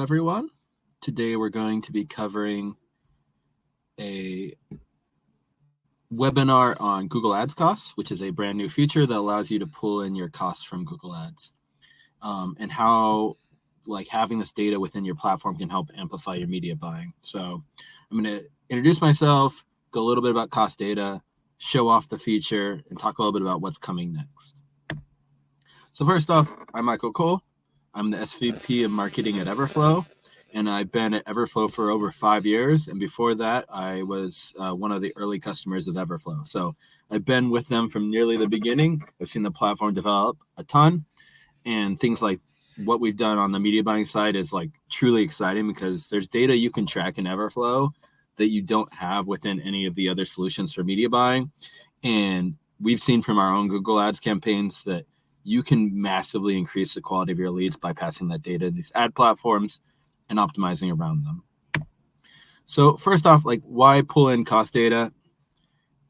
everyone. Today we're going to be covering a webinar on Google Ads costs, which is a brand new feature that allows you to pull in your costs from Google Ads, and how having this data within your platform can help amplify your media buying. So I'm going to introduce myself, go a little bit about cost data, show off the feature, and talk a little bit about what's coming next. So first off, I'm Michael Cole. I'm the SVP of Marketing at Everflow, and I've been at Everflow for over 5 years. And before that, I was one of the early customers of Everflow. So I've been with them from nearly the beginning. I've seen the platform develop a ton, and things like what we've done on the media buying side is truly exciting because there's data you can track in Everflow that you don't have within any of the other solutions for media buying. And we've seen from our own Google Ads campaigns that you can massively increase the quality of your leads by passing that data to these ad platforms and optimizing around them. So first off, why pull in cost data?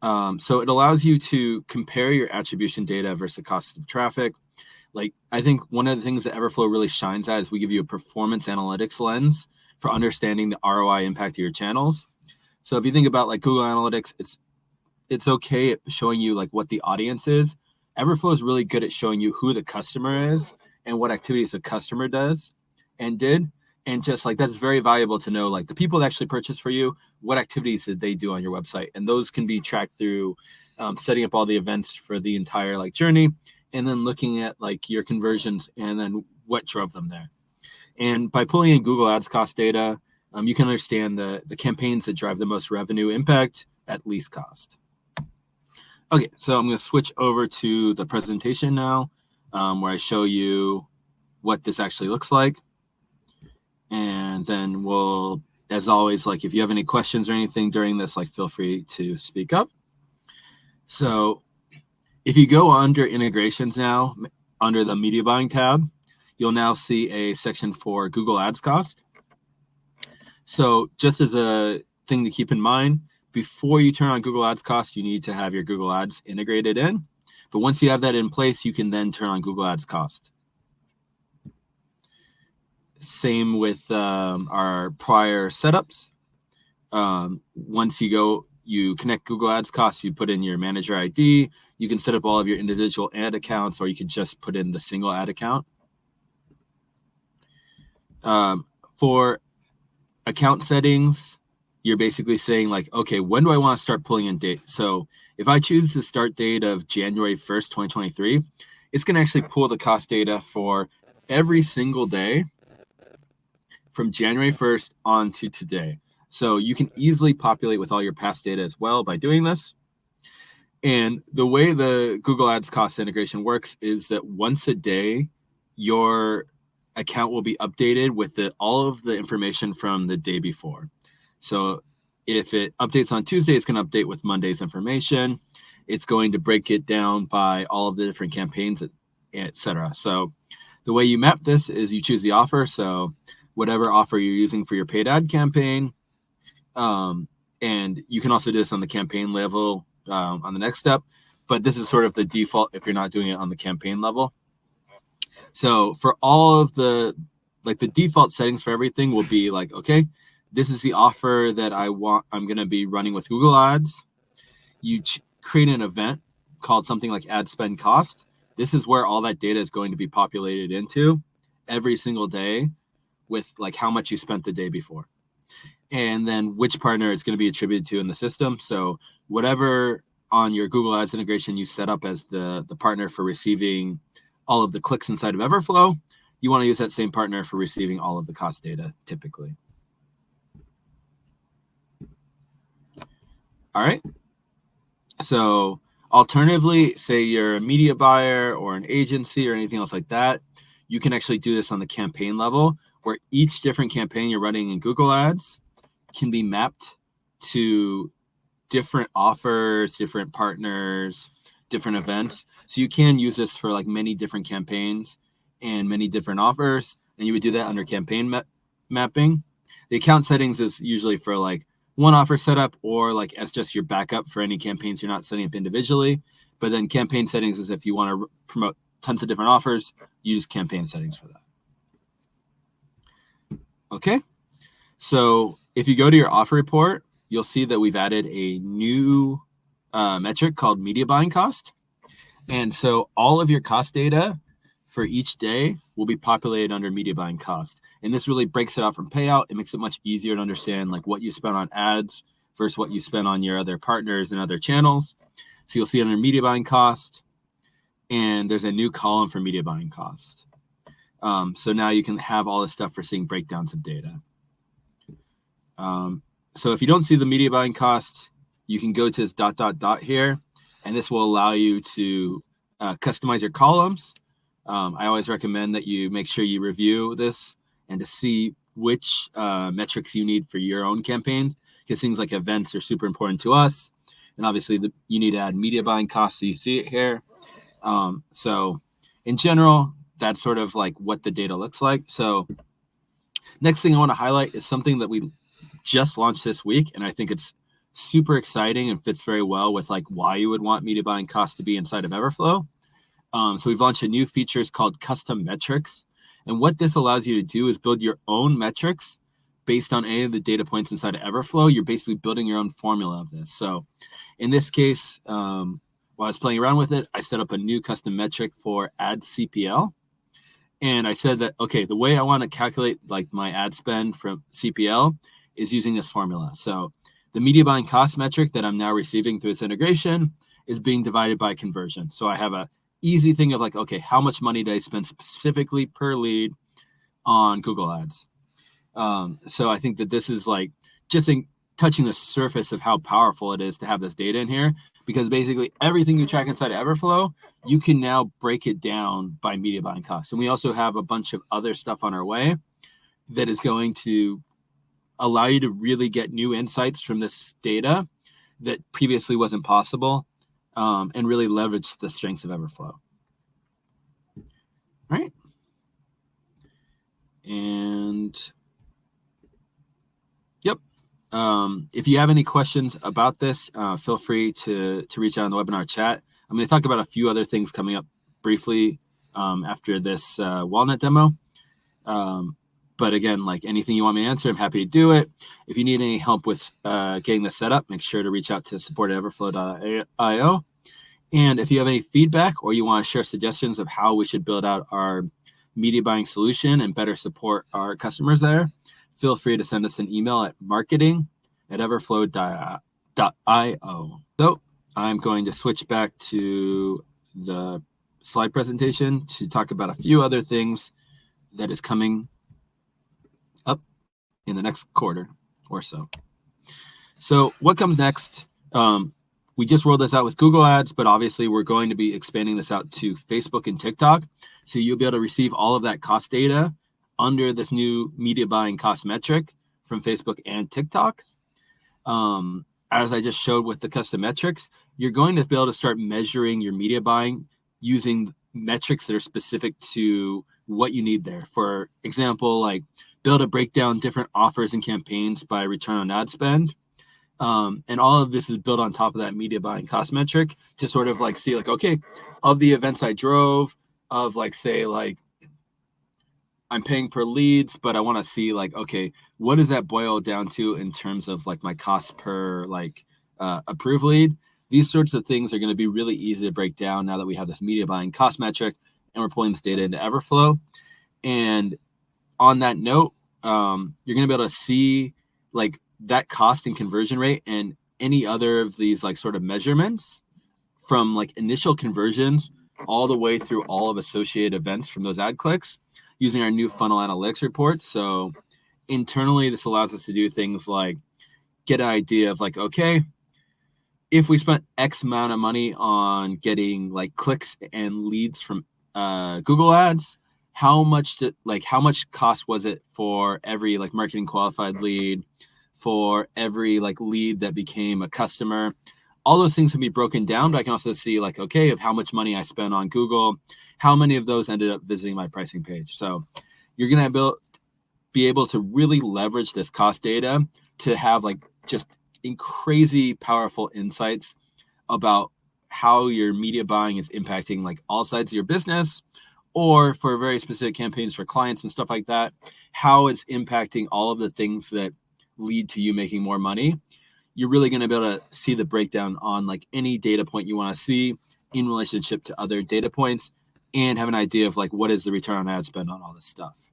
So it allows you to compare your attribution data versus the cost of traffic. I think one of the things that Everflow really shines at is we give you a performance analytics lens for understanding the ROI impact of your channels. So if you think about Google Analytics, it's okay at showing you what the audience is. Everflow is really good at showing you who the customer is and what activities the customer does and did. And just that's very valuable to know, the people that actually purchased for you, what activities did they do on your website? And those can be tracked through setting up all the events for the entire journey, and then looking at your conversions and then what drove them there. And by pulling in Google Ads cost data, you can understand the campaigns that drive the most revenue impact at least cost. Okay, so I'm going to switch over to the presentation now, where I show you what this actually looks like. And then we'll, as always, if you have any questions or anything during this, feel free to speak up. So if you go under integrations now, under the media buying tab, you'll now see a section for Google Ads cost. So just as a thing to keep in mind, before you turn on Google Ads cost, you need to have your Google Ads integrated in. But once you have that in place, you can then turn on Google Ads cost. Same with our prior setups. Once you connect Google Ads cost, you put in your manager ID. You can set up all of your individual ad accounts, or you can just put in the single ad account. For account settings, you're basically saying okay, when do I want to start pulling in date? So if I choose the start date of January 1st, 2023, it's going to actually pull the cost data for every single day from January 1st on to today. So you can easily populate with all your past data as well by doing this. And the way the Google Ads cost integration works is that once a day, your account will be updated with all of the information from the day before. So if it updates on Tuesday, it's going to update with Monday's information. It's going to break it down by all of the different campaigns, etc. So the way you map this is you choose the offer. So whatever offer you're using for your paid ad campaign. And you can also do this on the campaign level on the next step. But this is sort of the default if you're not doing it on the campaign level. So for all of the default settings for everything will be okay, this is the offer that I'm going to be running with Google Ads. You create an event called something like ad spend cost. This is where all that data is going to be populated into every single day with how much you spent the day before. And then which partner it's going to be attributed to in the system. So whatever on your Google Ads integration you set up as the partner for receiving all of the clicks inside of Everflow, you want to use that same partner for receiving all of the cost data typically. All right. So alternatively, say you're a media buyer or an agency or anything else like that, you can actually do this on the campaign level, where each different campaign you're running in Google Ads can be mapped to different offers, different partners, different events. So you can use this for many different campaigns and many different offers, and you would do that under campaign mapping. The account settings is usually for one offer setup or as just your backup for any campaigns you're not setting up individually. But then campaign settings is if you want to promote tons of different offers, use campaign settings for that. Okay. So if you go to your offer report, you'll see that we've added a new metric called media buying cost. And so all of your cost data for each day will be populated under media buying cost. And this really breaks it out from payout. It makes it much easier to understand like what you spent on ads versus what you spent on your other partners and other channels. So you'll see it under media buying cost, and there's a new column for media buying cost. So now you can have all this stuff for seeing breakdowns of data. So if you don't see the media buying cost, you can go to this ... here, and this will allow you to customize your columns. I always recommend that you make sure you review this and to see which metrics you need for your own campaigns, because things like events are super important to us. And obviously you need to add media buying costs, so you see it here. So in general, that's sort of like what the data looks like. So next thing I want to highlight is something that we just launched this week, and I think it's super exciting and fits very well with like why you would want media buying costs to be inside of Everflow. So we've launched a new feature called custom metrics. And what this allows you to do is build your own metrics based on any of the data points inside of Everflow. You're basically building your own formula of this. So in this case, while I was playing around with it, I set up a new custom metric for ad CPL. And I said that, okay, the way I want to calculate like my ad spend from CPL is using this formula. So the media buying cost metric that I'm now receiving through this integration is being divided by conversion. So I have a easy thing of like, okay, how much money do I spend specifically per lead on Google Ads? So I think that this is like just touching the surface of how powerful it is to have this data in here, because basically everything you track inside of Everflow, you can now break it down by media buying costs. And we also have a bunch of other stuff on our way that is going to allow you to really get new insights from this data that previously wasn't possible, and really leverage the strengths of Everflow. Right? And yep. If you have any questions about this, feel free to reach out in the webinar chat. I'm going to talk about a few other things coming up briefly after this Walnut demo. But again, like anything you want me to answer, I'm happy to do it. If you need any help with getting this set up, make sure to reach out to support@everflow.io. And if you have any feedback or you want to share suggestions of how we should build out our media buying solution and better support our customers there, feel free to send us an email at marketing@everflow.io. So I'm going to switch back to the slide presentation to talk about a few other things that is coming up in the next quarter or so. So what comes next? We just rolled this out with Google Ads, but obviously we're going to be expanding this out to Facebook and TikTok. So you'll be able to receive all of that cost data under this new media buying cost metric from Facebook and TikTok. As I just showed with the custom metrics, you're going to be able to start measuring your media buying using metrics that are specific to what you need there. For example, like be able to break down different offers and campaigns by return on ad spend. And all of this is built on top of that media buying cost metric to sort of like see like, okay, of the events I drove, of like, say like I'm paying per leads, but I want to see like, okay, what does that boil down to in terms of like my cost per like approved lead? These sorts of things are going to be really easy to break down now that we have this media buying cost metric and we're pulling this data into Everflow. And on that note, you're going to be able to see like that cost and conversion rate and any other of these like sort of measurements from like initial conversions all the way through all of associated events from those ad clicks using our new funnel analytics reports. So internally, this allows us to do things like get an idea of like, okay, if we spent X amount of money on getting like clicks and leads from Google Ads, how much cost was it for every like marketing qualified lead, for every like lead that became a customer? All those things can be broken down, but I can also see like, okay, of how much money I spent on Google, how many of those ended up visiting my pricing page. So you're going to be able to really leverage this cost data to have like just crazy powerful insights about how your media buying is impacting like all sides of your business, or for very specific campaigns for clients and stuff like that, how it's impacting all of the things that lead to you making more money. You're really going to be able to see the breakdown on like any data point you want to see in relationship to other data points, and have an idea of like what is the return on ad spend on all this stuff.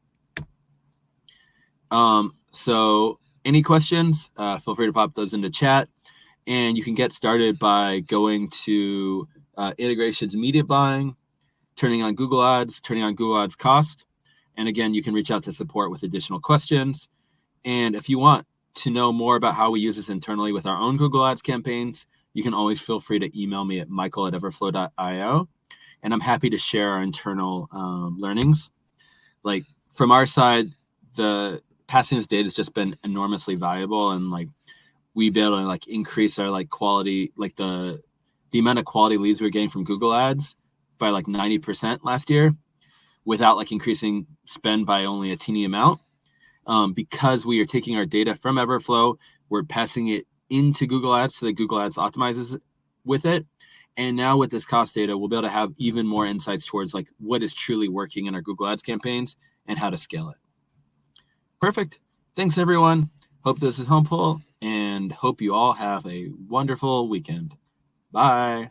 So any questions, feel free to pop those into chat, and you can get started by going to integrations, media buying, turning on Google Ads, turning on Google Ads cost. And again, you can reach out to support with additional questions. And if you want to know more about how we use this internally with our own Google Ads campaigns, you can always feel free to email me at michael@everflow.io. And I'm happy to share our internal learnings. Like from our side, the passing this data has just been enormously valuable, and like we be able to like increase our like quality, like the amount of quality leads we're getting from Google Ads by like 90% last year, without like increasing spend by only a teeny amount, because we are taking our data from Everflow, we're passing it into Google Ads so that Google Ads optimizes with it. And now with this cost data, we'll be able to have even more insights towards like what is truly working in our Google Ads campaigns and how to scale it. Perfect. Thanks, everyone. Hope this is helpful, and hope you all have a wonderful weekend. Bye.